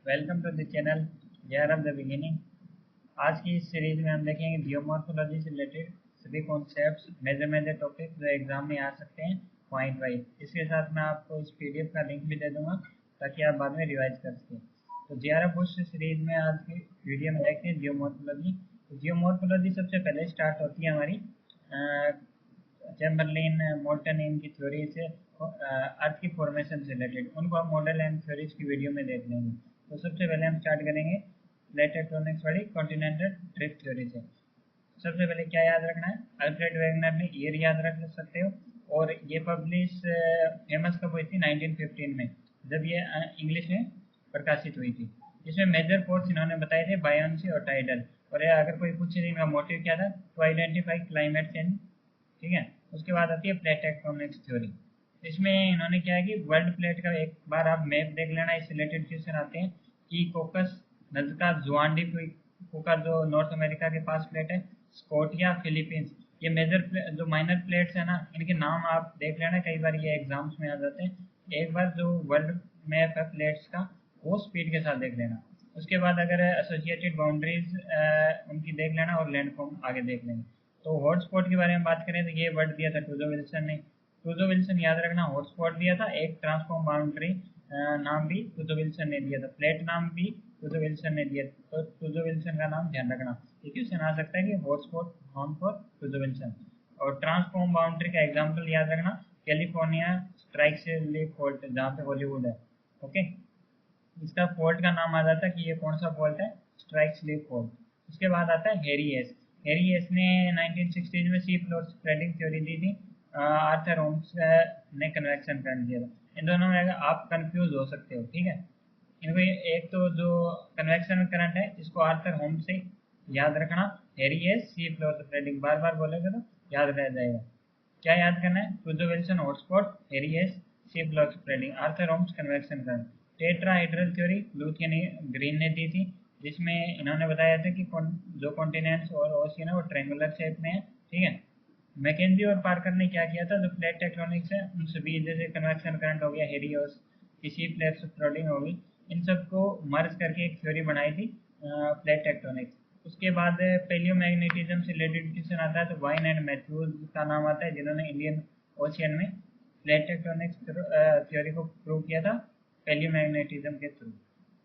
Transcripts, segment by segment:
Welcome to the channel year of the beginning. आज की इस सीरीज में हम देखेंगे जियोमॉर्फोलॉजी से रिलेटेड सभी कॉन्सेप्ट्स, मेजर टॉपिक जो एग्जाम में आ सकते हैं पॉइंट वाइज। इसके साथ मैं आपको इस पीडीएफ का लिंक भी दे दूंगा ताकि आप बाद में रिवाइज कर सकें। तो जीआरएफ बुश सीरीज में आज की वीडियो में देखते हैं जियोमॉर्फोलॉजी। तो जियोमॉर्फोलॉजी सबसे पहले स्टार्ट होती है हमारी चैम्बरलिन, मोल्टन इनकी थ्योरी से अर्थ की फॉर्मेशन से रिलेटेड। उनको हम मॉडल एंड थ्योरीज की वीडियो में देख लेंगे। तो सबसे पहले हम स्टार्ट करेंगे प्लेट टेक्टोनिक्स वाली कॉन्टिनेंटल ड्रिफ्ट थ्योरी से। सबसे पहले क्या याद रखना है, अल्फ्रेड वेगनर ने ईयर याद रख सकते हो। और ये पब्लिश फेमस कब हुई थी? 1915 में, जब ये इंग्लिश में प्रकाशित हुई थी। इसमें मेजर फोर्स इन्होंने बताए थे बायोन्सी और टाइडल। और अगर कोई पूछे इनका मोटिव क्या था, टू आइडेंटिफाई क्लाइमेट चेंज। ठीक है, उसके बाद आती है प्लेट टेक्टोनिक्स थ्योरी। इसमें इन्होंने क्या है कि वर्ल्ड प्लेट का एक बार आप मैप देख लेना, इस रिलेटेड क्वेश्चन आते हैं कि कोकस, नजका, जुआंडी का जो नॉर्थ अमेरिका के पास प्लेट है, स्कोटिया, फिलीपींस। ये मेजर जो माइनर प्लेट्स है ना, इनके नाम आप देख लेना, कई बार ये एग्जाम्स में आ जाते हैं। एक बार जो वर्ल्ड मैप है प्लेट्स का, वो स्पीड के साथ देख लेना। उसके बाद अगर एसोसिएटेड बाउंड्रीज उनकी देख लेना और लैंडफॉर्म आगे देख लेंगे। तो हॉटस्पॉट के बारे में बात करें तो ये वर्ड दिया था टूजो विल्सन ने। टूजो विल्सन याद रखना, हॉटस्पॉट दिया था, एक ट्रांसफॉर्म बाउंड्री नाम भी टूजो विल्सन ने दिया था, प्लेट नाम भी टूजो विल्सन ने दिया। तो टूजो विल्सन का नाम ध्यान रखना। ये क्वेश्चन आ सकता है कि हॉटस्पॉट नाउन फॉर टूजो विल्सन। और ट्रांसफॉर्म बाउंड्री का एग्जाम्पल याद रखना, कैलिफोर्निया स्ट्राइक फॉल्ट जहाँ पे हॉलीवुड है। ओके, इसका फॉल्ट का नाम आ जाता है कि ये कौन सा फॉल्ट है, स्ट्राइक स्लीप फॉल्ट। उसके बाद आता है हेरियस। हेरियस ने 1960s में सी फ्लोर स्प्रेडिंग थ्योरी दी थी। आर्थर होम्स ने कन्वेक्शन करंट दिया था। इन दोनों में अगर आप कंफ्यूज हो सकते हो, ठीक है। इनको एक तो जो कन्वेक्शन करंट है इसको आर्थर होम्स से याद रखना, हेरियस सी फ्लोर स्प्रेडिंग बार बार बोलेगा तो याद रह जाएगा। क्या याद करना है? Tuzo Wilson hotspot, Harry Hess sea floor spreading, Arthur Holmes convection current. Tetrahedral theory Lowthian Green ने दी थी, जिसमें इन्होंने बताया था कि जो कॉन्टिनेंट्स और ओशियन है वो ट्रेंगुलर शेप में है। ठीक है। मैकेंजी और पार्कर ने क्या किया था, जो प्लेट टेक्टोनिक्स है उन सभी, जैसे कन्वेक्शन करंट हो गया, हेरियोस की सी फ्लैट स्प्रेडिंग होगी, इन सबको मर्ज करके एक थ्योरी बनाई थी प्लेट टेक्टोनिक्स। उसके बाद पैलियोमैग्नेटिज्म से रिलेटेड क्वेश्चन आता है तो वाइन एंड मैथ्यूज का नाम आता है, जिन्होंने इंडियन ओशियन में प्लेट टेक्टोनिक्स थ्योरी को प्रूव किया था पैलियोमैग्नेटिज्म के थ्रू।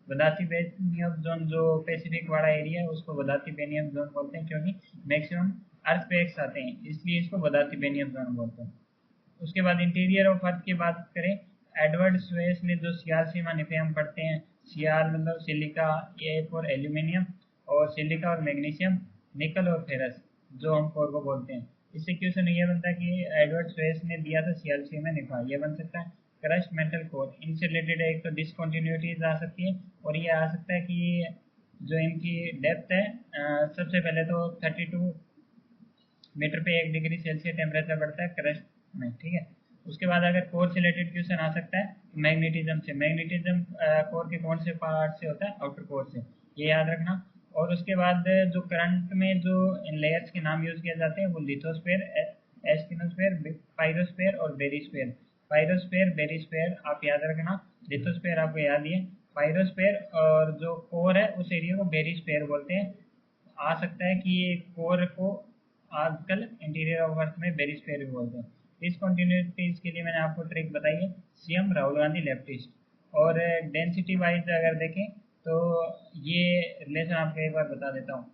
वदाती बेनियम जोन जो पैसिफिक वाला एरिया है उसको वदाती बेनियम जोन बोलते हैं, क्योंकि मैक्सिमम अर्थक्वेक्स आते हैं, इसलिए इसको वदाती बेनियम जोन बोलते हैं। उसके बाद इंटीरियर ऑफ अर्थ की बात करें, एडवर्ड स्वेस ने जो सियाल सीमा निफे हम पढ़ते हैं, सियाल मतलब सिलिका, ए फॉर एल्यूमिनियम, और सिलिका और मैग्नीशियम, निकल और फेरस जो हम कोर को बोलते हैं। इससे क्वेश्चन ये बनता है कि एडवर्ड स्वेस ने दिया था सियाल सीमा निफा, ये बन सकता है। क्रस्ट मेटल कोर, इनसे रिलेटेड एक तो डिसकॉन्टिन्यूटीज आ सकती है, और ये आ सकता है कि जो इनकी डेप्थ है, सबसे पहले तो 32 मीटर पे 1 डिग्री सेल्सियस टेम्परेचर बढ़ता है क्रस्ट में। ठीक है। उसके बाद अगर कोर से रिलेटेड क्वेश्चन आ सकता है मैग्नेटिज्म से। मैग्नेटिज्म कोर के कौन से पार्ट से होता है? आउटर कोर से, ये याद रखना। और उसके बाद जो करंट में जो इन लेयर्स के नाम यूज किए जाते हैं वो लिथोस्फेयर, एस्टिनोस्फेयर, पाइरोस्फेयर और बेरिस्फेयर। पाइरोस्फेयर, बेरिस्फेयर आप याद रखना, लिथोस्फेयर आपको याद ही है। पाइरोस्फेयर और जो कोर है उस एरिया को बेरिस्फेयर बोलते हैं। आ सकता है कि ये कोर को आजकल इंटीरियर ऑफ अर्थ में बेरिस्फेयर भी बोलते हैं। डिसकॉन्टिन्यूटीज के लिए मैंने आपको ट्रिक बताई है, सीएम राहुल गांधी लेफ्टिस्ट। और डेंसिटी वाइज अगर देखें तो ये रिलेशन आपको एक बार बता देता हूँ।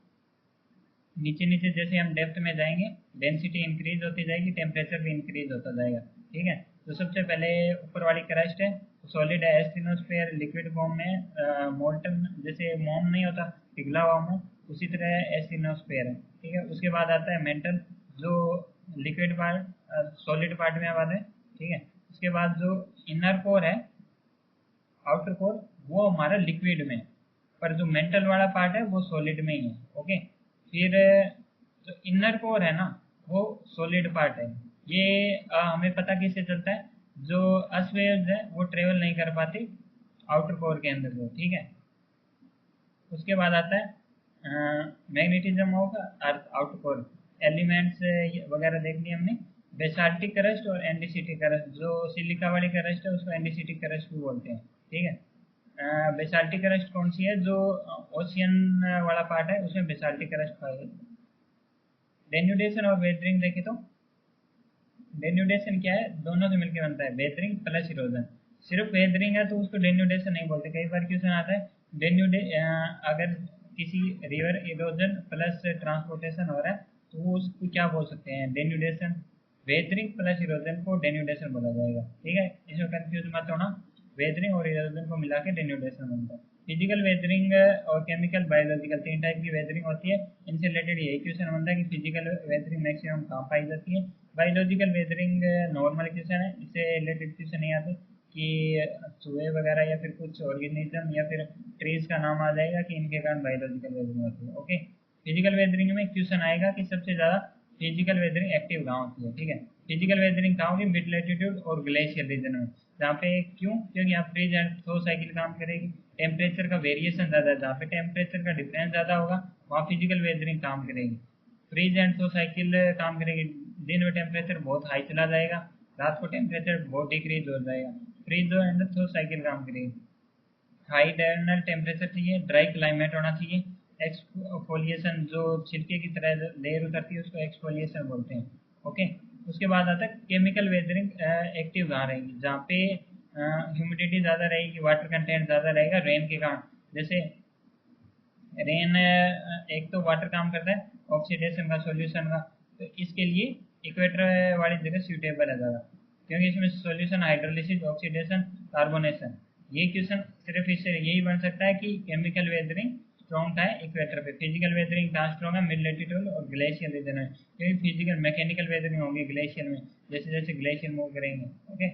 नीचे नीचे जैसे हम डेप्थ में जाएंगे, डेंसिटी इंक्रीज होती जाएगी, टेम्परेचर भी इंक्रीज होता जाएगा। ठीक है। तो सबसे पहले ऊपर वाली क्रस्ट है, सॉलिड है, एस्टिनोस्फेयर लिक्विड फॉर्म में, मोल्टन जैसे मोम नहीं होता पिघला हुआ मोम, उसी तरह एस्टिनोस्फेयर है। ठीक है। उसके बाद आता है मेंटल, जो लिक्विड पार्ट सॉलिड पार्ट में आवाज है। ठीक है। उसके बाद जो इनर कोर है, आउटर कोर, वो हमारा लिक्विड में, पर जो मेंटल वाला पार्ट है वो सॉलिड में ही है। ओके। फिर जो इनर कोर है ना, वो सॉलिड पार्ट है। ये हमें पता किससे चलता है, जो अस वेव्स है वो ट्रेवल नहीं कर पाती आउटर कोर के अंदर से। ठीक है। उसके बाद आता है मैग्नेटिज्म होगा अर्थ आउटर कोर, एलिमेंट्स वगैरह देख लिए हमने। बेसाल्टिक क्रस्ट और एंडीसिटिक क्रस्ट, जो सिलिका वाली क्रस्ट है उसको एंडीसिटिक क्रस्ट भी बोलते हैं। ठीक है। बेसाल्टिक क्रस्ट कौन सी है? जो ओशियन वाला पार्ट है उसमें बेसाल्टिक क्रस्ट पाएगा। डेन्यूडेशन और वेदरिंग देखे तो डेन्यूडेशन क्या है? दोनों से मिलकर बनता है, वेदरिंग प्लस इरोजन। सिर्फ वेदरिंग है तो उसको डेन्यूडेशन नहीं बोलते। कई बार क्वेश्चन आता है अगर किसी रिवर इरोजन प्लस ट्रांसपोर्टेशन हो रहा है तो वो उसको क्या बोल सकते हैं? डेन्यूडेशन। वेदरिंग प्लस इरोजन को डेन्यूडेशन बोला जाएगा। ठीक है, इसमें कंफ्यूज मत होना। वेदरिंग और इरोजन को मिला के डेन्यूडेशन बनता है। फिजिकल वेदरिंग और केमिकल बायोलॉजिकल 3 टाइप की वेदरिंग होती है। इनसे रिलेटेड यही क्वेश्चन बनता है कि फिजिकल वेदरिंग मैक्सिमम कहाँ पाई जाती है। बायोलॉजिकल वेदरिंग नॉर्मल क्वेश्चन है, इससे रिलेटेड क्वेश्चन नहीं आते कि चूहे वगैरह या फिर कुछ ऑर्गेनिज्म या फिर ट्रीज का नाम आ जाएगा कि इनके कारण बायोलॉजिकल वेदरिंग होती है। ओके, फिजिकल वेदरिंग में क्वेश्चन आएगा कि सबसे ज़्यादा फिजिकल वेदरिंग एक्टिव कहाँ होती है। ठीक है, फिजिकल वेदरिंग कहाँ होगी? मिड लैटिट्यूड और ग्लेशियर रीजन में। जहाँ पे क्यों? क्योंकि यहाँ फ्रीज एंड थ्रो साइकिल काम करेगी। टेम्परेचर का वेरिएशन ज़्यादा है, जहाँ पे टेम्परेचर का डिफरेंस ज़्यादा होगा वहाँ फिजिकल वेदरिंग काम करेगी। फ्रीज एंड थ्रो साइकिल काम करेगी। दिन में टेम्परेचर बहुत हाई चला जाएगा, रात को टेम्परेचर बहुत डिक्रीज हो जाएगा। फ्रीज एंड थ्रो साइकिल काम करेगी। हाई डायरनल टेम्परेचर चाहिए, ड्राई क्लाइमेट होना चाहिए। एक्सफोलिएशन, जो छिलके की तरह लेयर उतरती है उसको एक्सफोलिएशन बोलते हैं। ओके, उसके बाद आता है केमिकल वेदरिंग एक्टिव कहाँ रहेगी? जहाँ पे ह्यूमिडिटी ज़्यादा रहेगी, वाटर कंटेंट ज़्यादा रहेगा रेन के कारण। जैसे रेन एक तो वाटर काम करता है ऑक्सीडेशन का, सॉल्यूशन का, तो इसके लिए इक्वेटर वाली जगह सूटेबल है ज़्यादा, क्योंकि इसमें सॉल्यूशन हाइड्रोलिसिस, ऑक्सीडेशन, कार्बोनेशन। ये क्वेश्चन सिर्फ इससे यही बन सकता है कि केमिकल वेदरिंग स्ट्रॉन्ग था इक्वेटर पे। फिजिकल वेदरिंग कहाँ स्ट्रॉन्ग है? मिड लैटिट्यूड और ग्लेशियर रीजन में, क्योंकि फिजिकल मैकेनिकल वेदरिंग होगी ग्लेशियर में, जैसे जैसे ग्लेशियर मूव करेंगे। ओके,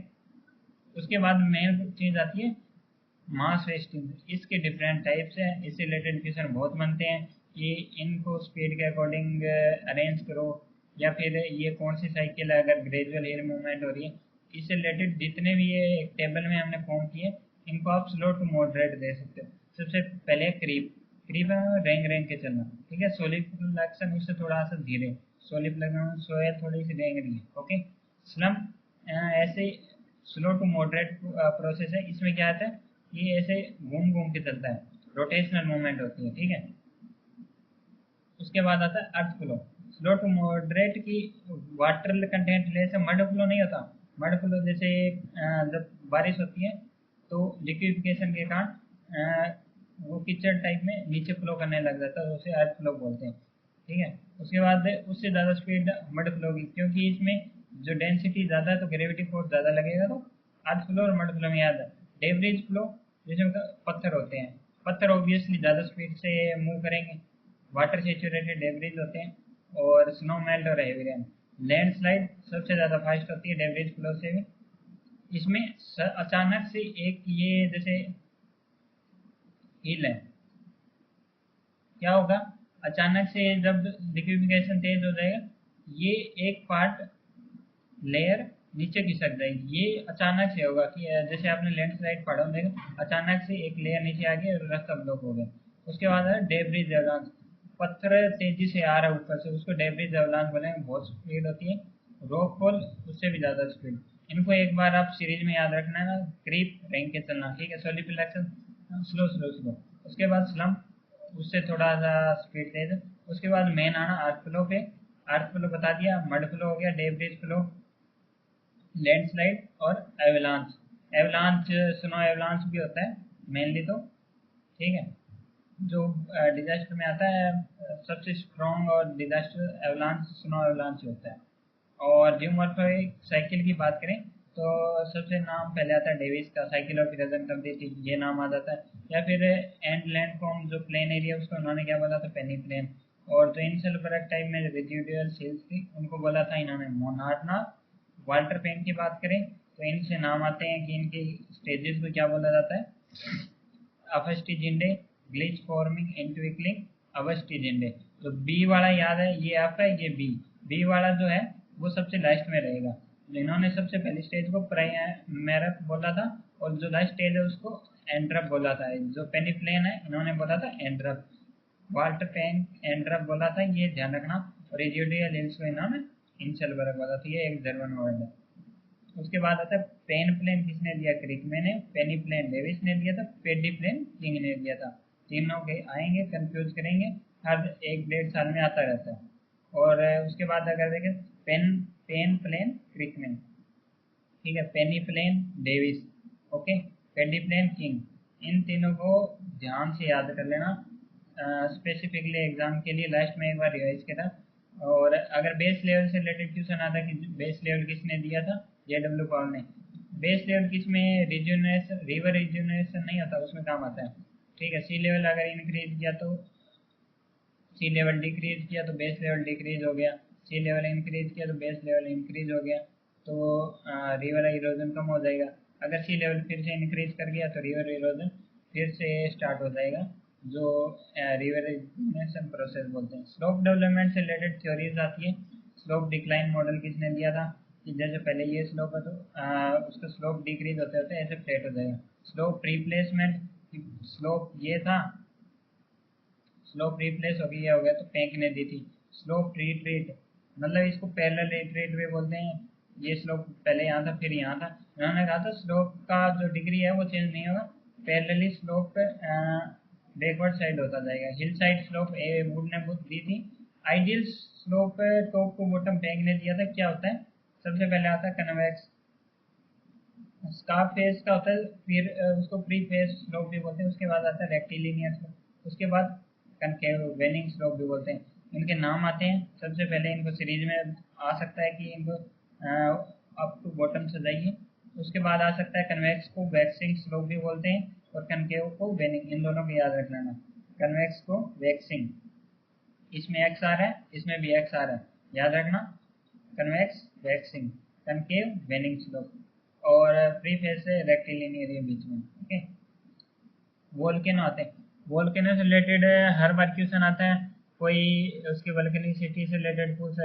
उसके बाद मेन चीज़ आती है मास वेस्टिंग। इसके डिफरेंट टाइप्स हैं, इससे रिलेटेड क्वेश्चन बहुत बनते हैं कि इनको स्पीड के अकॉर्डिंग अरेंज करो, या फिर ये कौन सी साइकिल है अगर ग्रेजुअल एयर मूवमेंट हो रही है। इससे रिलेटेड जितने भी ये एक टेबल में हमने फॉर्म किए इनको आप स्लो टू मॉडरेट दे सकते हो। सबसे पहले क्रीप। क्रीप है रेंग रेंग के चलना। ठीक है, सोलिफ्लेक्शन उससे थोड़ा सा धीरे, सोलिफ्लेक्शन सोया थोड़ी सी रेंग रही है। ओके, स्लम्प ऐसे स्लो टू मॉडरेट प्रोसेस है। इसमें क्या आता है? ये ऐसे घूम घूम के चलता है, रोटेशनल मूवमेंट होती है। ठीक है, उसके बाद आता है अर्थ फ्लो। स्लो टू मॉडरेट की वाटर कंटेंट लेस है, मड फ्लो नहीं होता। मड फ्लो जैसे जब बारिश होती है तो लिक्विफिकेशन के कारण वो कीचड़ टाइप में नीचे फ्लो करने लग जाता है, उसे अर्थ फ्लो बोलते हैं। ठीक है, उसके बाद उससे ज़्यादा स्पीड मड फ्लो की, क्योंकि इसमें जो डेंसिटी ज़्यादा है तो ग्रेविटी फोर्स ज़्यादा लगेगा। तो अर्थ फ्लो और मड फ्लो में याद है। डेब्रिज फ्लो, जिसमें पत्थर होते हैं, पत्थर ऑब्वियसली ज़्यादा स्पीड से मूव करेंगे। वाटर सेचुरेटेड डेब्रिज होते हैं, और स्नो मेल्ट और हेवी रेन। लैंडस्लाइड सबसे ज़्यादा फास्ट होती है डेब्रिज फ्लो से भी। इसमें अचानक से एक ये जैसे हिल है, क्या होगा? अचानक से जब लिक्विफिकेशन तेज हो जाएगा, ये एक पार्ट लेयर नीचे खिसक जाएगी। ये अचानक से होगा कि जैसे आपने लैंडस्लाइड पढ़ा हो देखा, अचानक से एक लेयर नीचे आ गई और रास्ता ब्लॉक हो गया। उसके बाद है डेब्रिज एवलांच। पत्थर तेजी से आ रहा है ऊपर से, उसको डेब्रिज एवलांच बोलेंगे, बहुत स्पीड होती है। रॉक फॉल उससे भी ज़्यादा स्पीड। इनको एक बार आप सीरीज में याद रखना है ना, क्रीप रेंग के चलना। ठीक है, सोलिफिलेक्शन स्लो स्लो स्लो। उसके बाद स्लम्प, उससे थोड़ा सा स्पीड तेज। उसके बाद मेन आना अर्थ फ्लो पे। अर्थ फ्लो बता दिया, मड फ्लो हो गया, डेब्रिज फ्लो, लैंडस्लाइड और एवलांच। एवलांच स्नो एवलांच भी होता है मेनली तो। ठीक है, जो डिजास्टर में आता है सबसे स्ट्रॉन्ग और डिजास्टर एवलांच स्नो एवलांच होता है। और जियोमॉर्फिक साइकिल की बात करें तो सबसे नाम पहले आता है डेविस का, साइकिल ऑफ इरोजन कंप्लीट, ये नाम आ जाता है। या फिर एंड लैंडफॉर्म, जो प्लेन एरिया उसको उन्होंने क्या बोला था? पेनी प्लेन। और जो इनसेल्फरक टाइप में रेजिडुअल हिल्स थी उनको बोला था इन्होंने मोनार्ना। वाल्टर पेन की बात करें तो इनसे नाम आते हैं कि इनकी स्टेजेस को क्या बोला जाता है? अफस्टिजिंडे, ग्लिच फॉर्मिंग, इनट्विकलिंग, अवस्टिजिंडे। तो बी वाला याद है, ये आपका, ये बी। बी वाला जो है वो सबसे लास्ट में रहेगा। इन्होंने सबसे पहली स्टेज को प्राइमेरप बोला था, और जो लास्ट स्टेज है उसको एंड्रप बोला था। जो पेनिप्लेन है इन्होंने बोला था एंड्रप। वाल्टर पेन एंड्रप बोला था, ये ध्यान रखना। रेजिडुअल हिल्स को इन्होंने इनसेल्फरक बोला था। ये एक जर्मन वर्ड है। उसके बाद आता है पेनिप्लेन किसने दिया? क्रिकमैन ने। पेनिप्लेन डेविस ने दिया था। पेडिप्लेन किंग ने दिया था। तीनों के आएंगे, कंफ्यूज करेंगे, हर 1-1.5 साल में आता रहता है। और उसके बाद अगर देखें पेनप्लेन क्रिकमैन, ठीक है, पेनिप्लेन डेविस, ओके, पेडिप्लेन किंग, इन तीनों को ध्यान से याद कर लेना स्पेसिफिकली एग्जाम के लिए। लास्ट में एक बार रिवाइज करा। और अगर बेस लेवल से रिलेटेड क्वेश्चन आता कि बेस लेवल किसने दिया था? JW पॉल ने। बेस लेवल किसमें रिजुनेशन, रिवर रिजुनेशन नहीं होता, उसमें काम आता है, ठीक है। सी लेवल अगर इंक्रीज किया तो सी लेवल डिक्रीज किया तो बेस लेवल डिक्रीज हो गया, सी लेवल इंक्रीज किया तो बेस लेवल इंक्रीज हो गया, तो रिवर इरोजन कम हो जाएगा। अगर सी लेवल फिर से इंक्रीज कर गया तो रिवर इरोजन फिर से स्टार्ट हो जाएगा, जो रिवर इरोजन प्रोसेस बोलते हैं। स्लोप डेवलपमेंट से रिलेटेड थ्योरीज आती है। स्लोप डिक्लाइन मॉडल किसने दिया था? कि जैसे पहले ये स्लोप है तो उसका स्लोप डिक्रीज होते होते ऐसे फ्लैट हो जाएगा। स्लोप रिप्लेसमेंट, स्लोप ये था, स्लोप रिप्लेस हो गया तो पैंक ने दी थी। स्लोप रिट्रीट, मतलब इसको पैरेलल रिट्रीट भी बोलते हैं। ये स्लोप पहले यहाँ था फिर यहाँ था, उन्होंने कहा था स्लोप का जो डिग्री है वो चेंज नहीं होगा, पैरेलली स्लोप बैकवर्ड साइड होता जाएगा। हिल साइड स्लोप वुड ने बुक दी थी। आइडियल स्लोप टॉप को बॉटम पैंक ने दिया था। क्या होता है? सबसे पहले आता है कन्वेक्स, स्कार्फ फेस का होता है, फिर उसको प्री फेस स्लोप भी बोलते हैं, उसके बाद आता है रेक्टिलिनियर स्लोप, उसके बाद कनकेव वेनिंग स्लोप भी बोलते हैं। इनके नाम आते हैं, सबसे पहले इनको सीरीज में आ सकता है कि इनको अप टू बॉटम से जाइए। उसके बाद आ सकता है कन्वेक्स को वैक्सिंग स्लोप भी बोलते हैं, और कनकेव को वेनिंग, इन दोनों को याद रख लेना। कन्वेक्स को वैक्सिंग, इसमें एक्स आ रहा है, इसमें भी एक्स आ रहा है, याद रखना। कन्वेक्स वैक्सिंग, कनकेव वेनिंग स्लोप, और फ्री फेस से रेक्टिलिनियर है बीच में, ओके। वोल्केनो आते हैं, वोल्केनो से रिलेटेड हर बार क्वेश्चन आता है, कोई उसकी वोल्केनिसिटी से रिलेटेड पूछ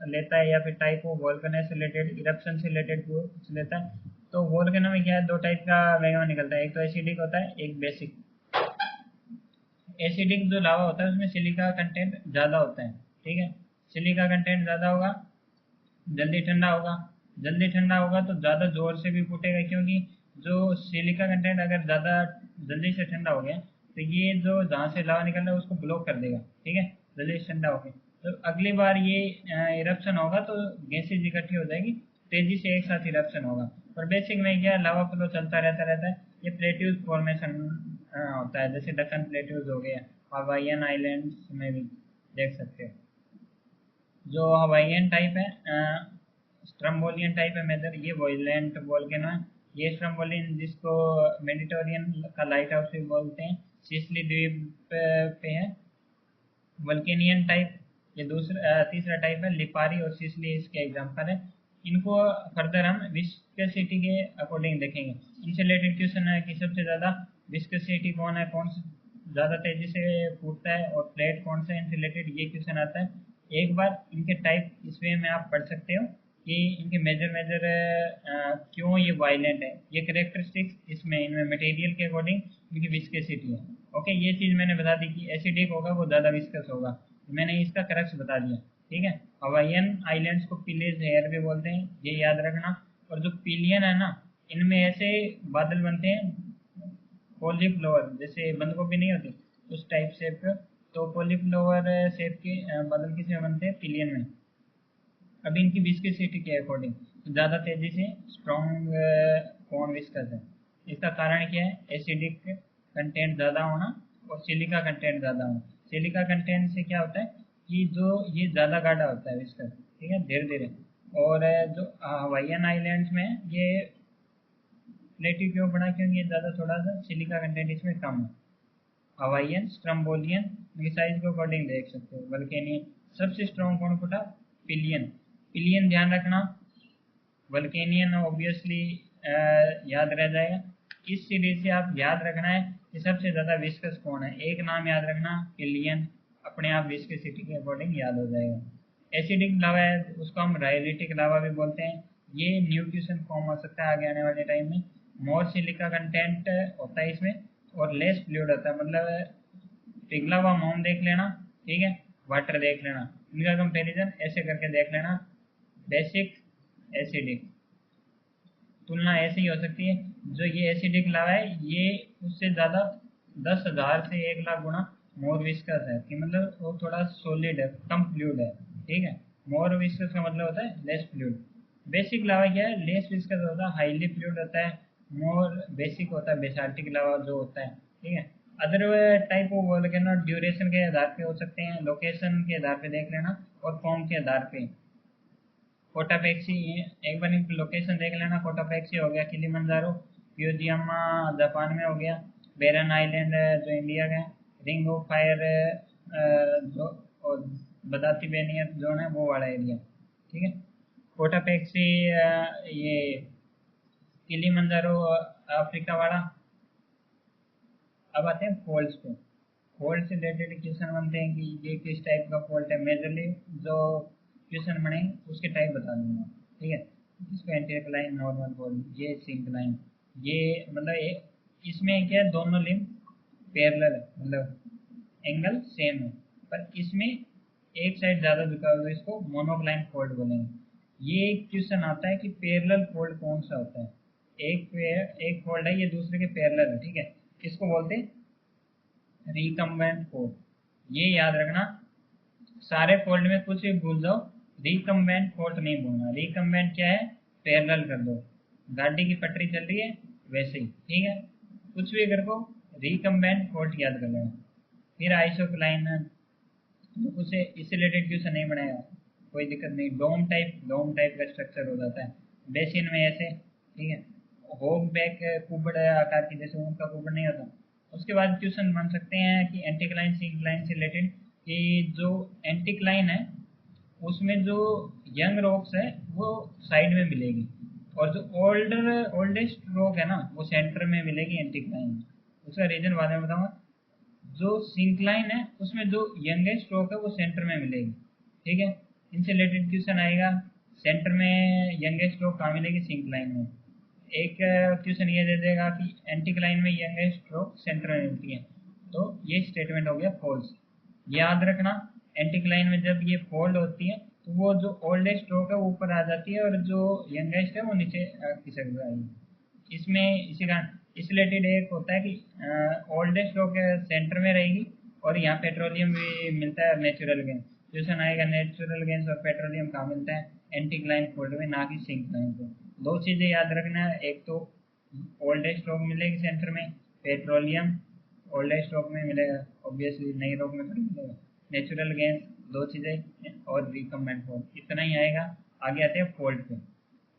लेता है, या फिर टाइप ऑफ वोल्केनो से रिलेटेड, इरप्शन से रिलेटेड पूछ लेता है। तो वोल्केनो में क्या है, दो टाइप का मैग्मा निकलता है, एक तो एसिडिक होता है, एक बेसिक। एसिडिक जो लावा होता है उसमें सिलिका कंटेंट ज़्यादा होता है, ठीक है, सिलिका कंटेंट ज़्यादा होगा, जल्दी ठंडा होगा। जल्दी ठंडा होगा तो ज़्यादा जोर से भी फूटेगा, क्योंकि जो सिलिका कंटेंट अगर ज़्यादा जल्दी से ठंडा हो गया तो ये जो जहाँ से लावा निकल रहा है उसको ब्लॉक कर देगा, ठीक है, जल्दी से ठंडा हो गया। तो अगली बार ये इरप्शन होगा तो गैसेज इकट्ठी हो जाएगी, तेजी से एक साथ इरप्शन होगा। और बेसिक में क्या, लावा फ्लो चलता रहता है। ये प्लेट्यूज फॉर्मेशन होता है, जैसे दक्कन प्लेट्यूज हो गया, हवाईयन आइलैंड्स में भी देख सकते हो। जो हवाईयन टाइप है, स्ट्रम्बोलियन टाइप है मेजर, ये वॉइलेंट वोल्केनो है। ये स्ट्रम्बोलियन जिसको मेडिटेरियन का लाइट हाउस भी बोलते हैं, सिसिली द्वीप पे है। वल्केनियन टाइप ये तीसरा टाइप है। लिपारी और सिसिली इसके एग्जाम्पल है। इनको फर्दर हम विस्कोसिटी के अकॉर्डिंग देखेंगे। इनसे रिलेटेड क्वेश्चन है कि सबसे ज़्यादा विस्कोसिटी कौन है, कौन ज़्यादा तेजी से फूटता है, और प्लेट कौन सा है, इनसे रिलेटेड ये क्वेश्चन आता है। एक बार इनके टाइप इस वे में आप पढ़ सकते हो कि इनके मेजर क्यों ये वायलेंट है, ये करेक्टरिस्टिक्स इसमें इनमें मटेरियल के अकॉर्डिंग इनकी विस्कोसिटी है, ओके। ये चीज़ मैंने बता दी कि एसिडिक होगा वो ज़्यादा विस्कस होगा, मैंने इसका करक्स बता दिया, ठीक है। हवाईयन आइलैंड्स को पिलेज हेयर भी बोलते हैं, ये याद रखना। और जो पिलियन है ना, इनमें ऐसे बादल बनते हैं कॉलीफ्लावर, जैसे बंद गोभी नहीं होती उस टाइप शेप के, तो कॉलीफ्लावर शेप के बादल किस में बनते हैं? पिलियन में। अब इनकी विस्कोसिटी के अकॉर्डिंग ज़्यादा तेजी से स्ट्रॉन्ग कौन विस्कस है, इसका कारण क्या है? एसिडिक कंटेंट ज़्यादा होना और सिलिका कंटेंट ज़्यादा होना। सिलिका कंटेंट से क्या होता है कि जो ये ज़्यादा गाढ़ा होता है विस्कस, ठीक है, धीरे धीरे। और जो हवाईयन आइलैंड्स में ये प्लेटी क्यों बना, क्योंकि ये ज़्यादा थोड़ा सा सिलिका कंटेंट इसमें कम है। हवाईयन, स्ट्रम्बोलियन, साइज के अकॉर्डिंग देख सकते हो। वल्केनियन सबसे स्ट्रॉन्ग कौन फूटा? पिलियन। पिलियन ध्यान रखना, वल्केनियन ऑब्वियसली याद रह जाएगा। इस सीरीज से आप याद रखना है कि सबसे ज़्यादा विस्कस कौन है, एक नाम याद रखना पिलियन, अपने आप विस्कोसिटी के अकॉर्डिंग याद हो जाएगा। एसिडिक लावा है उसको हम राइलिटिक लावा भी बोलते हैं, ये न्यू क्वेश्चन फॉर्म हो सकता है आगे आने वाले टाइम में। मोर सिलिका कंटेंट होता है इसमें और लेस फ्लूइड होता है, मतलब पिघला हुआ मोम देख लेना, ठीक है, वाटर देख लेना, इनका कंपैरिजन ऐसे करके देख लेना, बेसिक एसिडिक। तुलना ऐसी ही हो सकती है, जो ये एसिडिक लावा है ये उससे ज़्यादा 10,000 से 1 लाख गुना मोर विस्कस है, कि मतलब वो थोड़ा सॉलिड है, कम फ्लूइड है, ठीक है। मोर विस्कस का मतलब होता है लेस फ्लूइड। बेसिक लावा क्या है, लेस विस्कस होता है, हाईली फ्लूइड होता है। मोर बेसिक होता है बेसाल्टिक लावा जो होता है, ठीक है। Other type of volcano duration के आधार पे हो सकते हैं, लोकेशन के आधार पे देख लेना, और फॉर्म के आधार पे। कोटापेक्सी, एक बार इनकी लोकेशन देख लेना, कोटापेक्सी हो गया किलिमंजारो, फ्यूजियामा जापान में हो गया, बेरन आइलैंड जो इंडिया का है, रिंग ऑफ फायर जो, और बदाती बेनियर जोन है वो वाला एरिया, ठीक है। कोटापेक्सी ये किलिमंजारो अफ्रीका वाला। अब आते हैं फॉल्ट पे। फॉल्ट से रिलेटेड क्वेश्चन बनते हैं कि ये किस टाइप का फॉल्ट है, मेजरली जो क्वेश्चन बने उसके टाइप बता दूंगा, ठीक है। इसको एंटीक्लाइन, नॉर्मल फॉल्ट, ये सिंक्लाइन, ये मतलब इसमें क्या है, दोनों लिंब पैरेलल है, मतलब एंगल सेम है, पर इसमें एक साइड ज़्यादा झुका हुआ है, इसको मोनोक्लाइन फॉल्ट बोलेंगे। ये क्वेश्चन आता है कि पैरेलल फॉल्ट कौन सा होता है। एक फोल्ड है, ये दूसरे के पैरेलल है, ठीक है, इसको बोलते हैं रिकम्बेंट फोल्ड। ये याद रखना, सारे फोल्ड में कुछ भी भूल जाओ, रिकम्बेंट फोल्ड नहीं भूलना। रिकम्बेंट क्या है, पैरेलल कर दो, गाड़ी की पटरी चल रही है वैसे ही, ठीक है। कुछ भी कर को रिकम्बेंट फोल्ड याद कर लेना। फिर आइसोक्लाइन, उसे इससे रिलेटेड क्वेश्चन नहीं बनाएगा, कोई दिक्कत नहीं। डोम टाइप का स्ट्रक्चर हो जाता है बेसिन में ऐसे, ठीक है। होग बैक कुबड़ आकार की, जैसे उनका कुबड़ नहीं होता। उसके बाद क्वेश्चन बन सकते हैं कि एंटीक्लाइन सिंक्लाइन से रिलेटेड, कि जो एंटीक्लाइन है उसमें जो यंग रॉक्स है वो साइड में मिलेगी, और जो ओल्डेस्ट रॉक है ना वो सेंटर में मिलेगी एंटीक्लाइन में। उसका रीजन बाद में बताऊंगा। जो सिंक्लाइन है उसमें जो यंगेस्ट रॉक है वो सेंटर में मिलेगी, ठीक है। इनसे रिलेटेड क्वेश्चन आएगा, सेंटर में यंगेस्ट रॉक कहाँ मिलेगी, सिंक्लाइन में। एक क्वेश्चन ये दे देगा कि एंटीक्लाइन में यंगेस्ट रॉक सेंटर में मिलती है, तो ये स्टेटमेंट हो गया फॉल्स। याद रखना, एंटीक्लाइन में जब ये फोल्ड होती है तो वो जो ओल्डेस्ट रॉक है वो ऊपर आ जाती है, और जो यंगेस्ट है वो नीचे खिसक जाएगी। इसमें इसी कारण इस रिलेटेड एक होता है कि ओल्डेस्ट रॉक सेंटर में रहेगी, और यहाँ पेट्रोलियम भी मिलता है, नेचुरल गैस। क्वेश्चन आएगा नेचुरल गैस और पेट्रोलियम कहाँ मिलता है, एंटीक्लाइन फोल्ड में, ना कि सिंक्लाइन पे। दो चीजें याद रखना, एक तो ओल्डेस्ट रॉक मिलेगी सेंटर में, पेट्रोलियम ओल्डेस्ट रॉक में मिलेगा, ऑब्वियसली नई रॉक में थोड़ी मिलेगा। नेचुरल गैस, दो चीजें, और रिकम्बेंट फोल्ड, इतना ही आएगा। आगे आते हैं फोल्ड पे।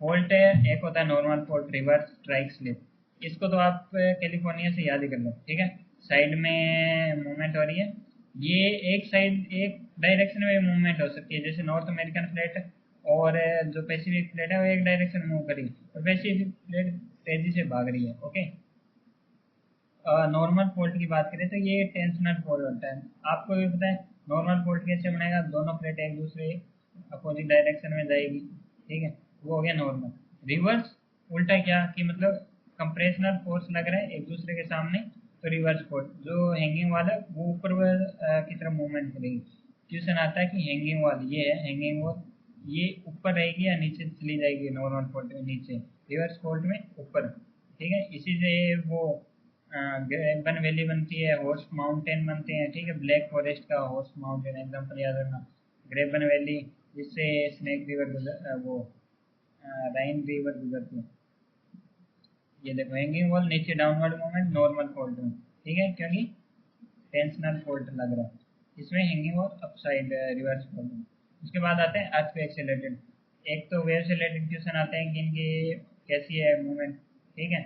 फोल्ट है, एक होता है normal fault, reverse strike slip. इसको तो आप कैलिफोर्निया से याद ही कर लो, ठीक है। साइड में मूवमेंट हो रही है, ये एक साइड एक डायरेक्शन में मूवमेंट हो सकती है, जैसे नॉर्थ अमेरिकन प्लेट और जो पैसिफिक प्लेट है वो एक डायरेक्शन मूव करी, और पैसिफिक प्लेट तेजी से भाग रही है, ओके। नॉर्मल फोल्ट की बात करें तो ये टेंशनल फोल्ट होता है। आपको भी पता है नॉर्मल फोल्ट कैसे बनेगा, दोनों प्लेट एक दूसरे अपोजिट डायरेक्शन में जाएगी, ठीक है, वो हो गया नॉर्मल। रिवर्स उल्टा क्या, कि मतलब कंप्रेशनल फोर्स लग रहा है एक दूसरे के सामने, तो रिवर्स फोर्स। जो हैंगिंग वाल है वो ऊपर की तरफ मूवमेंट करेगी। क्वेश्चन आता है कि हैंगिंग वाल, ये है हैंगिंग वाल, ये ऊपर रहेगी या नीचे चली जाएगी, नॉर्मल फोल्ट में नीचे, रिवर्स फोल्ट में ऊपर, ठीक है। इसी से वो ग्रेबन वैली बनती है, हॉर्स माउंटेन बनते हैं, ठीक है। ब्लैक फॉरेस्ट का हॉर्स माउंटेन एग्जांपल याद रखना, ग्रेबन वैली, जिससे स्नेक रिवर वो राइन रिवर गुजरती है। ये देखो हैंगिंग वॉल, नीचे डाउनवर्ड मूवमेंट नॉर्मल फोल्ड में, ठीक है, क्योंकि टेंशनल फोल्ड लग रहा है इसमें, hanging wall upside reverse fold में। उसके बाद आते हैं अर्थक्वेक से रिलेटेड। एक तो वेव से रिलेटेड क्वेश्चन आते हैं कि इनकी कैसी है मूवमेंट, ठीक है।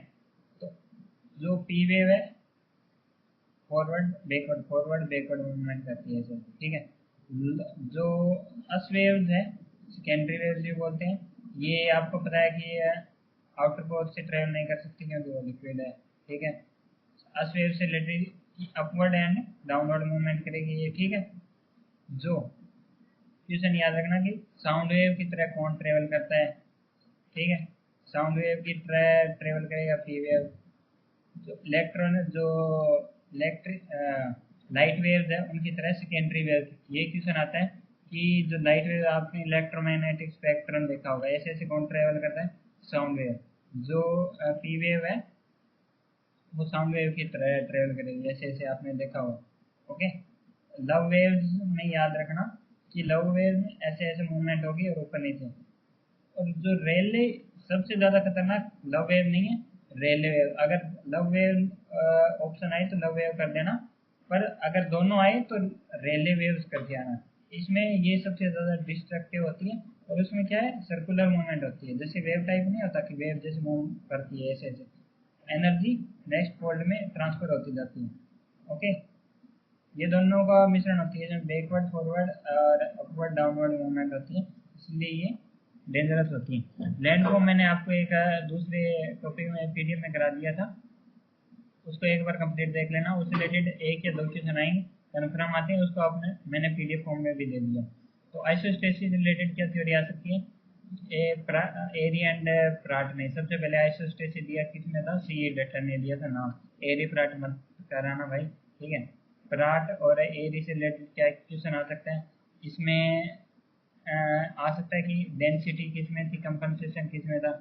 तो जो पी वेव है फॉरवर्ड बैकवर्ड मूवमेंट करती है सर, ठीक है। जो अस वेव्स है, सेकेंडरी वेव्स भी बोलते हैं, ये आपको पता है कि आउटर फोर्स से ट्रेवल नहीं कर सकती क्योंकि वो लिक्विड है, ठीक है। अस वेव से related upward and downward movement करेगी ये, ठीक है। जो क्वेश्चन याद रखना कि साउंड वेव की तरह कौन ट्रेवल करता है, ठीक है। साउंड वेव की तरह ट्रेवल करेगा पी वेव। जो इलेक्ट्रॉन जो इलेक्ट्रिक लाइट वेव्स है उनकी तरह सेकेंडरी वेव। ये क्वेश्चन आता है कि जो लाइट वेव, आपने इलेक्ट्रोमैग्नेटिक स्पेक्ट्रम देखा होगा, ऐसे ऐसे कौन ट्रेवल करता है, साउंड वेव। जो पी वेव है वो साउंड वेव की तरह ट्रेवल करेगी, जैसे जैसे आपने देखा हो। ओके, लव वेव्स में याद रखना कि लव वेव में ऐसे ऐसे मूवमेंट होगी और ऊपर नीचे। और जो रेले सबसे ज़्यादा खतरनाक लव वेव नहीं है, रेले वेव। अगर लव वेव ऑप्शन आए तो लव वेव कर देना, पर अगर दोनों आए तो रेले वेव्स करके आना। इसमें ये सबसे ज़्यादा डिस्ट्रक्टिव होती है और उसमें क्या है, सर्कुलर मूवमेंट होती है। जैसे वेव टाइप नहीं होता कि वेव जैसे मूव करती है, ऐसे ऐसे एनर्जी नेक्स्ट फोल्ड में ट्रांसफर होती जाती है। ओके, ये दोनों का मिश्रण होती है, जिसमें बैकवर्ड फॉरवर्ड और अपवर्ड डाउनवर्ड मूवमेंट होती है, इसलिए ये डेंजरस होती है। लैंड को मैंने आपको एक दूसरे टॉपिक में पीडीएफ में करा दिया था, उसको एक बार कंप्लीट देख लेना। उससे रिलेटेड एक या दो क्वेश्चन आएंगे कन्फर्म आते हैं, उसको आपने मैंने पीडीएफ फॉर्म में भी दे दिया। तो आइसोस्टेसिस रिलेटेड क्या थ्योरी आ सकती है, एरी एंड प्राट ने सबसे पहले आइसोस्टेसिस दिया किसने था, सी डेटर ने दिया था नाम। एरी प्राट मत कराना भाई, ठीक है। प्राट और एरी से रिलेटेड क्या क्वेश्चन आ सकता है, इसमें आ सकता है कि डेंसिटी किसमें थी, कंपनसेशन किसमें था,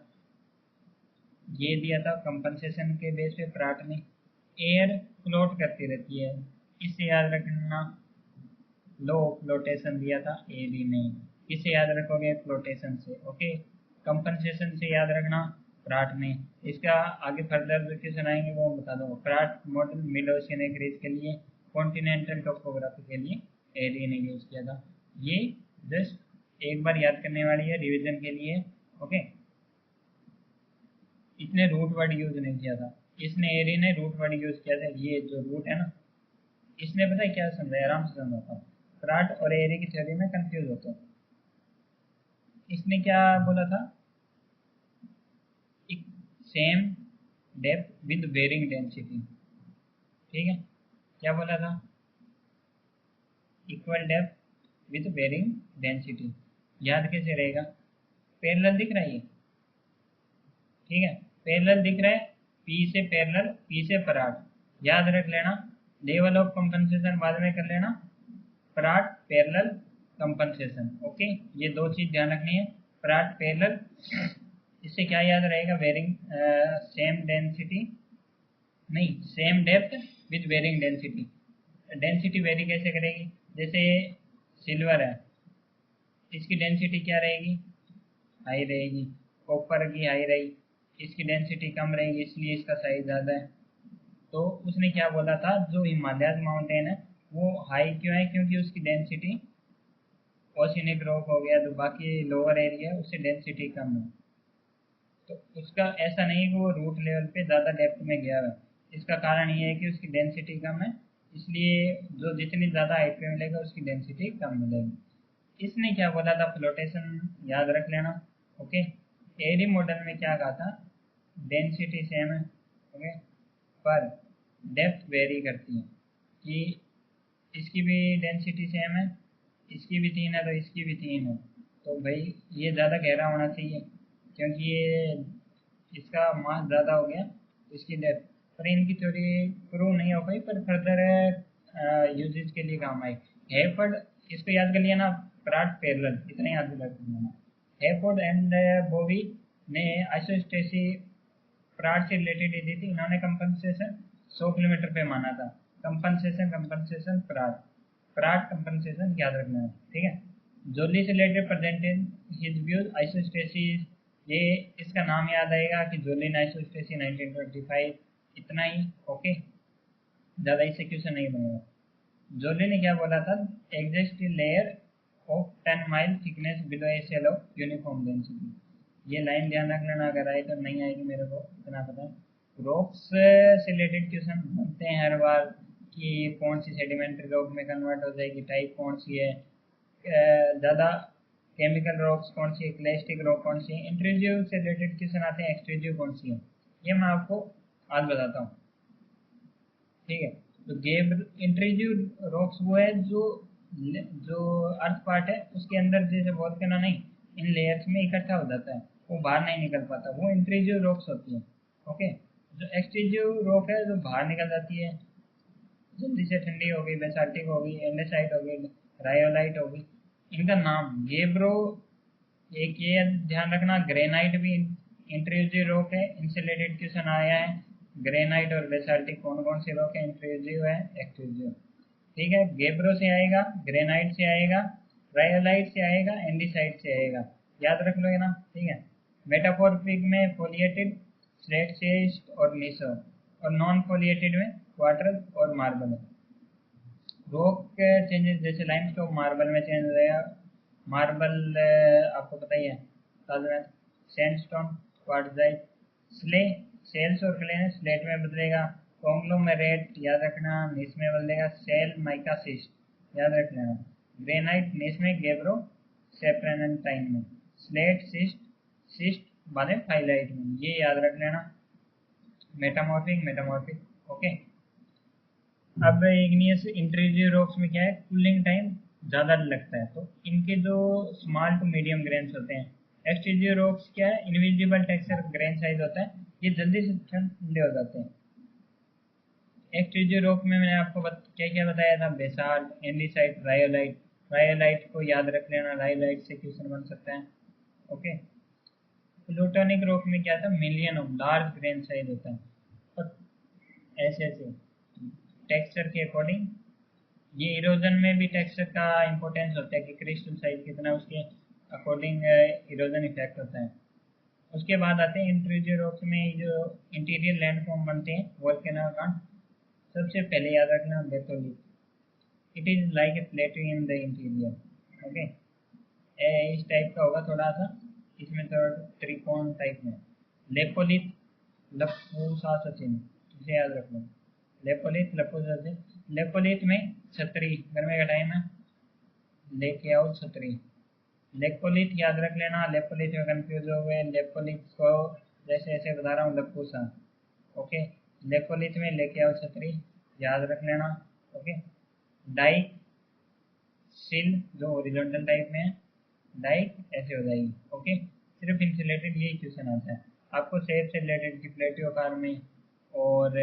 ये दिया था कंपनसेशन के बेस पे प्राट ने। एयर फ्लोट करती रहती है, इससे याद रखना, लो फ्लोटेशन दिया था एरी ने। किसे याद रखोगे, फ्लोटेशन से। ओके, कंपनसेशन से याद रखना प्राट ने। इसका आगे फर्दर जो क्वेश्चन आएंगे वो बता दो। प्राट मॉडल मिड ओशियनिक रीज के लिए, कॉन्टिनेंटल टोपोग्राफी के लिए एरी ने यूज किया था। ये जस्ट एक बार याद करने वाली है, रिवीजन के लिए। ओके, इसने रूट वर्ड यूज नहीं किया था, इसने एरी ने रूट वर्ड यूज किया था। ये जो रूट है ना, इसने पता है क्या समझा, आराम से समझाता हूँ। प्राट और एरी की थ्योरी में कंफ्यूज होते हैं। इसने क्या बोला था, same depth with varying density, ठीक है। क्या बोला था, equal depth with varying density. याद कैसे रहेगा, पैरेलल दिख रहा है ये, ठीक है, पैरेलल दिख रहा है, पी से पैरेलल, पी से प्राट। याद रख लेना, लेवल ऑफ कंपनसेशन बाद में कर लेना, प्राट पैरेलल कंपनसेशन। ओके, ये दो चीज ध्यान रखनी है, प्राट पैरेलल। इससे क्या याद रहेगा, वेरिंग सेम डेंसिटी नहीं, same depth with varying density. Density vary कैसे करेगी, जैसे सिल्वर है, इसकी डेंसिटी क्या रहेगी, हाई रहेगी। कॉपर की हाई रही, इसकी डेंसिटी कम रहेगी, इसलिए इसका साइज ज़्यादा है। तो उसने क्या बोला था, जो हिमालय माउंटेन है वो हाई क्यों है, क्योंकि उसकी डेंसिटी ओशिनिक रॉक हो गया, जो बाकी लोअर एरिया है उससे डेंसिटी कम है। तो उसका ऐसा नहीं है कि वो रूट लेवल पे ज़्यादा डेप्थ में गया है, इसका कारण ये है कि उसकी डेंसिटी कम है, इसलिए जो जितनी ज़्यादा हाइट पे मिलेगा उसकी डेंसिटी कम मिलेगी। इसने क्या बोला था, फ्लोटेशन याद रख लेना। ओके, एरी मॉडल में क्या कहा था, डेंसिटी सेम है, ओके, पर डेप्थ वेरी करती है, कि इसकी भी डेंसिटी सेम है, इसकी भी 3 है तो इसकी भी 3 है, तो भाई ये ज़्यादा गहरा होना चाहिए, क्योंकि ये इसका मास ज़्यादा हो गया तो इसकी डेप्थ। पर इनकी थ्योरी प्रूव नहीं हो पाई, पर फर्दर यूजेस के लिए काम आई। हेफर्ड, इसको याद कर लिया ना, प्राट पैरेलल, इतना याद कर लेना। हेफोर्ड एंड बोवी ने आइसोस्टेसी प्राट से रिलेटेड दी थी, इन्होंने कंपनसेशन 100 किलोमीटर पे माना था। Compensation compensation Pratt, Pratt compensation याद रखना है, ठीक है। जोली से रिलेटेड प्रेजेंटेड हिज व्यूज आइसोस्टेसिस, ये इसका नाम याद आएगा कि जोली ने आइसोस्टेसिस 1925, इतना ही। ओके, ज़्यादा इससे क्वेश्चन नहीं बनेगा। जोली ने क्या बोला था, exist layer of 10 mile thickness below a shell of uniform density. ये लाइन ध्यान रख लेना, अगर आई तो नहीं आएगी, मेरे को इतना पता है। रॉक्स से रिलेटेड क्वेश्चन बनते हैं हर बार, कि कौन सी सेडिमेंट्री रॉक में कन्वर्ट हो जाएगी, टाइप कौन सी है, ज़्यादा केमिकल रॉक्स कौन सी है, क्लेस्टिक रॉक कौन सी है। इंट्रूसिव से रिलेटेड क्वेश्चन आते हैं, एक्सट्रूसिव कौन सी है, ये मैं आपको आज बताता हूँ, ठीक है। तो गेब इंट्रूसिव रॉक्स वो है जो जो अर्थ पार्ट है उसके अंदर जैसे वोल्केनो नहीं, इन लेयर्स में इकट्ठा हो जाता है, वो बाहर नहीं निकल पाता, वो इंट्रूसिव रॉक्स होती है। ओके, जो एक्सट्रूसिव रॉक है जो बाहर निकल जाती है, जल्दी से ठंडी हो गई, बेसाल्टिक हो गई, एंडेसाइट हो गई, रायोलाइट हो गई। इनका नाम गेब्रो, एक ये ध्यान रखना, ग्रेनाइट भी इंट्रूसिव रॉक है, इनसे रिलेटेड क्वेश्चन आया है। ग्रेनाइट और बेसाल्टिक कौन कौन से रॉक है, इंट्रूसिव है, एक्सट्रूसिव। ठीक है, गेब्रो से आएगा, ग्रेनाइट से आएगा, रायोलाइट से आएगा, एंडीसाइट से आएगा, याद रख लो ना। ठीक है, मेटामॉर्फिक में फोलिएटेड, स्लेट शेस्ट और नीसो, और नॉन फोलिएटेड में क्वार्टर और मार्बल। रॉक चेंजेस जैसे लाइमस्टोन मार्बल में चेंज हो जाएगा, मार्बल आपको पता ही है, सैंडस्टोन, क्वार्ट्जाइट, स्ले, सेल्स और क्ले स्लेट में बदलेगा, कॉन्ग्लोमेरेट याद रखना, नीस में बदलेगा, सेल माइका सिस्ट याद रख लेना, ग्रेनाइट नीस में, गेब्रो सेप्रेनेंटाइन में, स्लेट सिस्ट, सिस्ट माने फाइलाइट में, ये याद रख लेना। Metamorphic metamorphic okay. अब इग्नियस इंट्रूसिव रॉक्स में क्या है, कूलिंग टाइम ज़्यादा लगता है, तो इनके जो स्मॉल टू मीडियम ग्रेन्स होते हैं। एक्सट्रूसिव रॉक्स क्या है, इनविजिबल टेक्सचर ग्रेन साइज होता है, ये जल्दी से ठंडे हो जाते हैं। एक्सट्रूसिव रॉक में मैंने आपको क्या क्या बताया था, बेसाल्ट, एंडीसाइट, रायोलाइट। रायोलाइट को याद रख लेना, रायोलाइट से क्वेश्चन बन सकता है। ओके, प्लूटोनिक रॉक में क्या था, million of large grain size होता है, और ऐसे ऐसे टेक्सचर के अकॉर्डिंग। ये इरोजन में भी टेक्सचर का इंपॉर्टेंस होता है कि क्रिस्टल साइज कितना, उसके अकॉर्डिंग इरोजन इफेक्ट होता है। उसके बाद आते हैं इंट्रूसिव रॉक्स में जो इंटीरियर लैंडफॉर्म बनते हैं वोल्केनो का। सबसे पहले याद रखना batholith, it is like a plateau in the interior. Okay, इस टाइप का होगा थोड़ा सा, इसमें थोड़ा त्रिकोण टाइप में। लेपोलिथ, लप्पूसा सचिन, इसे याद रखना, लेपोलिथ लप्पूसा सचिन। लेपोलिथ में छतरी, गर्मी का टाइम है, लेके आओ छतरी। लेपोलिथ याद रख लेना, लेपोलिथ में कंफ्यूज हो गए, लेपोलिथ को जैसे ऐसे बता रहा हूँ लप्पूसा। ओके, लेपोलिथ में लेके आओ छतरी, याद रख लेना। ओके, डाइक सिल जो ओरिजेंटल टाइप में है, डाइक ऐसे हो जाएगी। ओके, सिर्फ इनसे रिलेटेड यही क्वेश्चन आता है आपको, शेप से रिलेटेड डिप्लेटिव आकार में। और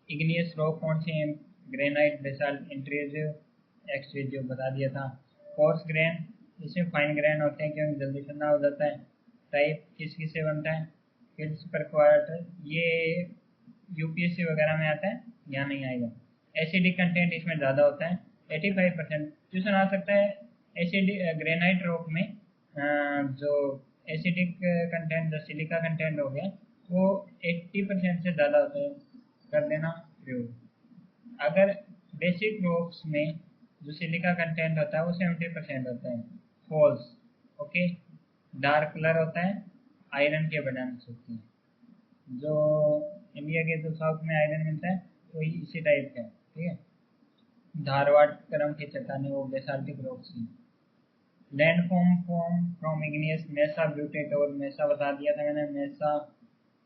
इग्नियस रॉक कौन से हैं, ग्रेनाइट, बेसाल्ट, इंट्रूसिव, एक्सट्रूसिव बता दिया था। कोर्स ग्रेन, इसमें फाइन ग्रेन होते हैं क्योंकि जल्दी ठंडा हो जाता है। टाइप किस किस से बनता है, फिल्स पर क्वार्टर, ये यूपीएससी वगैरह में आता है, यहाँ नहीं आएगा। एसिडिक कंटेंट इसमें ज़्यादा होता है, 85% क्वेश्चन आ सकता है। एसिडिक ग्रेनाइट रॉक में जो एसिडिक कंटेंट, जो सिलिका कंटेंट हो गया, वो 80% से ज़्यादा होता है, कर देना प्रयोग। अगर बेसिक रॉक्स में जो सिलिका कंटेंट होता है वो 70% होता है, फॉल्स। ओके, डार्क कलर होता है, आयरन के बनाने होती है। जो इंडिया के जो साउथ में आयरन मिलता है वो इसी टाइप का है। ठीक है, धारवाड़ क्रम की चट्टानें वो बेसाल्टिक रॉक्स हैं। लैंडफॉर्म फॉर्म फ्रॉम इग्नियस मेसा ब्यूटेट, और मेसा बता दिया था मैंने, मेसा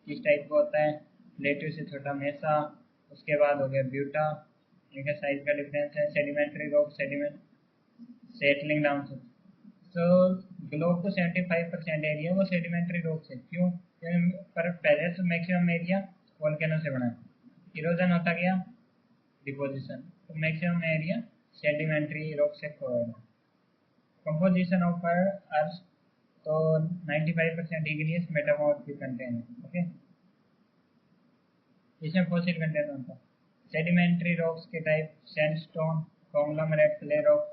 किस टाइप का होता है, प्लेटू से छोटा मेसा। उसके बाद हो गया ब्यूटा, इनका साइज का डिफरेंस है। Sedimentary rock, sediment settling down से, तो ग्लोब को 75% एरिया वो सेडिमेंट्री रॉक से, क्यों, पर पहले तो मैक्सिमम एरिया वोल्केनो से बना है, इरोजन होता गया, डिपोजिशन, तो मैक्सिमम एरिया सेडिमेंट्री रॉक से कवर है। कंपोजिशन ऑफ अर्थ, तो 95% इग्नियस मेटामॉर्फिक कंटेंट है। ओके, इसमें फॉसिल कंटेंट होता है। सेडिमेंट्री रॉक्स के type, sandstone, conglomerate, clay rock.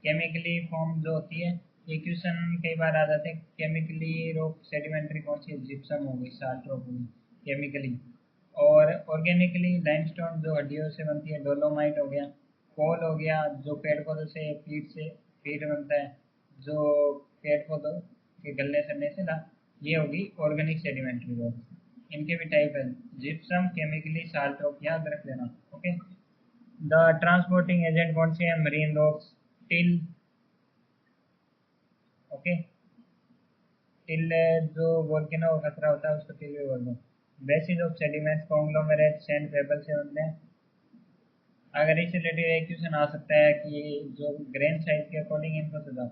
Chemically form जो होती है, ये क्वेश्चन कई बार आ जाते हैं, केमिकली रॉक सेडिमेंट्री कौन सी, जिप्सम हो गई, साल्ट रॉक हो गई केमिकली। और ऑर्गेनिकली लाइमस्टोन जो हड्डियों से बनती है, डोलोमाइट हो गया, कोल हो गया जो पेड़ पौधों से पीट बनता है, जो पेड़ पौधों के गलने सड़ने से ना, ये होगी ऑर्गेनिक सेडिमेंट्री रॉक। इनके भी टाइप है, जिप्सम, केमिकली, साल्ट रॉक, याद रख लेना। ओके, द ट्रांसपोर्टिंग एजेंट कौन से हैं, marine rocks, till. Okay, till जो वोल्केनो का खतरा होता है उसको टिल भी बोलते हैं। Basis of sediments, conglomerate, sand, payable से बनते हैं। अगर इससे रिलेटेड एक क्वेश्चन आ सकता है कि जो ग्रेन साइज के अकॉर्डिंग इनको सजा,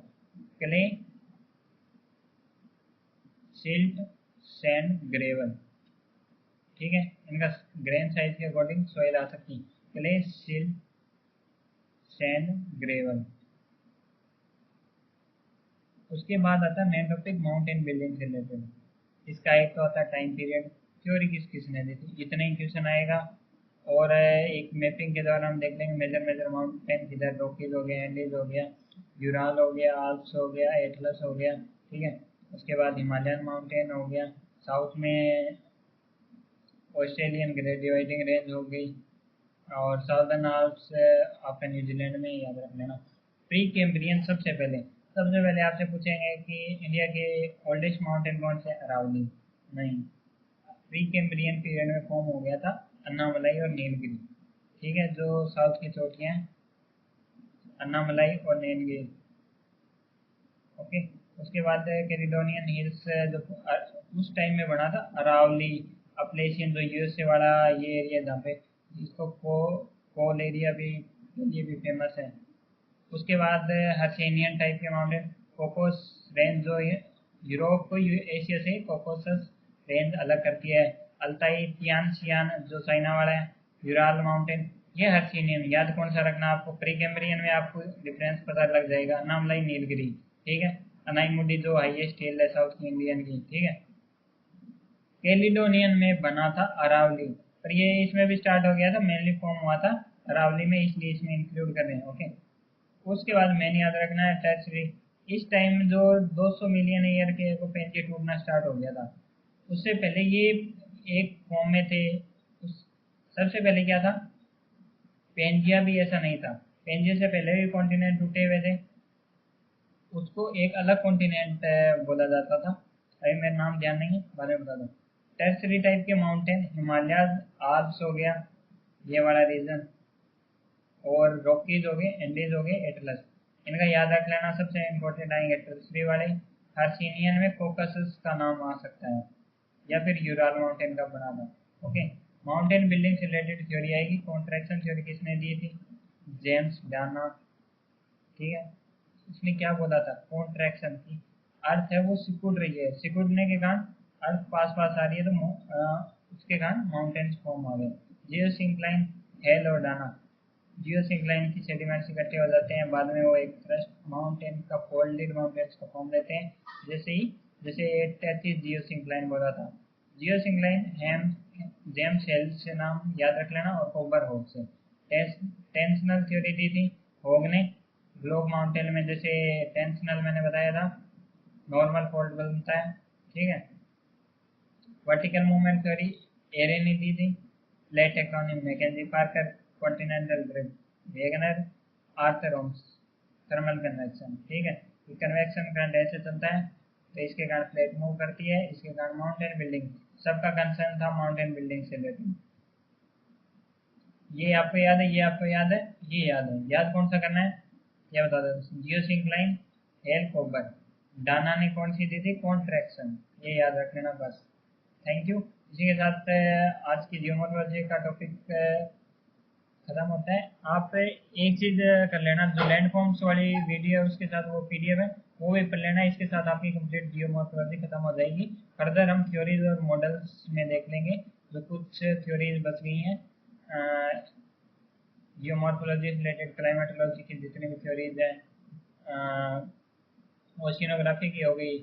क्ले, सिल्ट, सैंड, ग्रेवल। ठीक है, इनका ग्रेन साइज के अकॉर्डिंग सॉइल आ सकती है, क्ले, सिल्ट, सैंड, ग्रेवल। उसके बाद आता है मेन टॉपिक माउंटेन बिल्डिंग से रिलेटेड। इसका एक तो आता है टाइम पीरियड, थ्योरी किसने दी थी, इतना ही क्वेश्चन आएगा। और एक मैपिंग के द्वारा हम देख लेंगे मेजर माउंटेन किधर, रॉकीज हो गया, एंडीज हो गया, यूराल हो गया, आल्प्स हो गया, एटलस हो गया, ठीक है। उसके बाद हिमालयन माउंटेन हो गया, साउथ में ऑस्ट्रेलियन ग्रेट डिवाइडिंग रेंज हो गई, और साउदर्न आल्प्स आपका न्यूजीलैंड में, याद रख लेना। प्री कैम्ब्रियन सबसे पहले आपसे पूछेंगे कि इंडिया के ओल्डेस्ट माउंटेन कौन से, अरावली नहीं। प्री कैम्ब्रियन पीरियड में फॉर्म हो गया था अन्नामलाई और नीलगिरी, ठीक है, जो साउथ की चोटियाँ हैं, अन्नामलाई और नीलगिरी, ओके। उसके बाद कैलिडोनियन हिल्स जो उस टाइम में बना था, अरावली, अपलेशियन जो यूएसए वाला ये एरिया जहाँ पे इसको कोल एरिया भी, ये भी फेमस है। उसके बाद हर्सेनियन टाइप के माउंटेन, कोकोस रेंज जो है यूरोप को एशिया से कोकोसस रेंज अलग करती है। अल्ताई तियान शियान जो चाइना वाला है, यूराल माउंटेन, ये हर्सेनियन। याद कौन सा रखना आपको, प्री कैम्ब्रियन में आपको डिफरेंस पता लग जाएगा। अन्नामलाई नीलगिरी, ठीक है। अनाईमुडी जो हाईएस्ट हिल है साउथ की इंडियन की, ठीक है। कैलिडोनियन में बना था अरावली, पर ये इसमें भी स्टार्ट हो गया था, मेनली फॉर्म हुआ था अरावली में, इसलिए इसमें इंक्लूड कर रहे हैं, ओके। उसके बाद मैंने याद रखना है टर्सरी। इस टाइम जो 200 मिलियन ईयर के को पेंजिया टूटना स्टार्ट हो गया था, उससे पहले ये एक फॉर्म में थे। सबसे पहले क्या था, पेंजिया भी ऐसा नहीं था, पेंजिया से पहले भी कॉन्टिनेंट टूटे हुए थे, उसको एक अलग कॉन्टिनेंट बोला जाता था। अभी मेरा नाम ध्यान नहीं, बाद में बता दो। टर्सरी टाइप के माउंटेन, हिमालय, आल्प्स हो गया ये वाला रीजन, और रॉकीज हो गए, एंडीज हो गए, एटलस, इनका याद रख लेना। सबसे इम्पोर्टेंट आएंगे टर्सरी वाले। हर्सिनियन में कोकसस का नाम आ सकता है, या फिर यूराल माउंटेन का बना था, ओके। माउंटेन बिल्डिंग से रिलेटेड थ्योरी आएगी। कॉन्ट्रैक्शन थ्योरी किसने दी थी, जेम्स डाना, ठीक है। उसने क्या बोला था, कॉन्ट्रैक्शन की अर्थ है वो सिकुड़ रही है, सिकुड़ने के कारण अर्थ पास पास आ रही है, तो उसके कारण माउंटेन्स फॉर्म आ गए। जियोसिंक्लाइन, हेल और डाना, जियोसिंक्लाइन की सेडिमेंट्स इकट्ठे हो जाते हैं, बाद में वो एक क्रस्ट माउंटेन का, फोल्डेड माउंटेन्स का फॉर्म लेते हैं, जैसे टैथिस जियोसिंक्लाइन बोला था। जियोसिंक्लाइन हेम जेम्स हेल से नाम याद रख लेना, और कोबर होग से। टेंशनल थ्योरी दी थी होग ने। ग्लोब माउंटेन में जैसे टेंशनल मैंने बताया था, नॉर्मल फोल्ड बनता है, ठीक है। वर्टिकल मूवमेंट थ्योरी एरे ने दी थी। Plate tectonic McKenzie Parker, continental drift Wegener, Arthur Holmes, thermal convection, ठीक है। कन्वेक्शन करंट ऐसे चलता है, तो इसके कारण प्लेट मूव करती है, इसके कारण माउंटेन बिल्डिंग, सबका कंसर्न था माउंटेन बिल्डिंग से रिलेटेड। ये आपको याद है, ये आपको याद है, ये याद है, याद कौन सा करना है, ये बता दो। जियोसिंक्लाइन, हेल, कोबर। डाना ने कौन सी दी थी, कॉन्ट्रैक्शन, ये याद रख लेना बस। Thank you. इसी के साथ आज की जियोमॉर्फोलॉजी का टॉपिक खत्म होता है। आप एक चीज कर लेना, जो लैंड फॉर्म्स वाली वीडियो है उसके साथ वो पीडीएफ है, वो भी पढ़ लेना। इसके साथ आपकी कंप्लीट जियोमॉर्फोलॉजी खत्म हो जाएगी। फर्दर हम थ्योरीज और मॉडल्स में देख लेंगे, जो कुछ थ्योरीज बच गई हैं जियोमॉर्फोलॉजी से रिलेटेड, क्लाइमेटोलॉजी की जितनी भी थ्योरीज हैं, ओशिनोग्राफी की हो गई,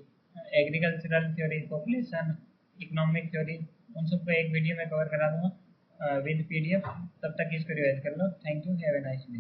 agricultural theory, population, economic theory, उन सबको एक वीडियो में कवर करा दूंगा विद पीडीएफ। तब तक इसको रिवाइज कर लो। Thank you, have a nice day.